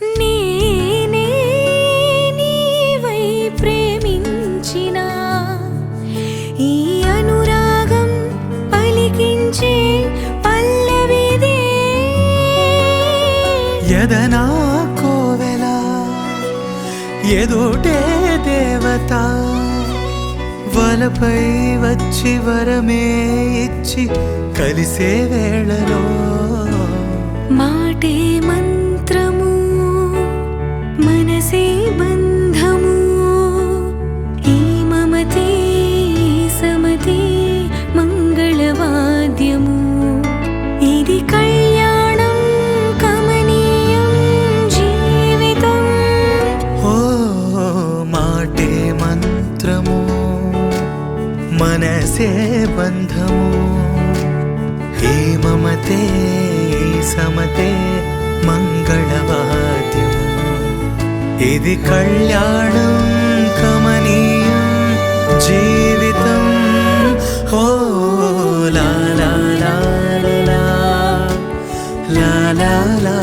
నేనే నీవై ప్రేమించిన ఈ అనురాగం పలికించే పల్లవిదే ఎదనా కోవెల ఎదుటే దేవత వలపై వచ్చి వరమే ఇచ్చి కలిసే వేళలో మాటే మంత్రము మనసే బంధము ఈ మమతే సమతే మంగళవాద్యము ఇది కళ్యాణం కమనీయం జీవితం ఓ మాటే మంత్రము మనసే బంధము ఈ మమతే సమతే మంగళవాద్యము ఇది కళ్యాణం కమనీయం జీవితం ఓ లా లా లా లా లా లా లా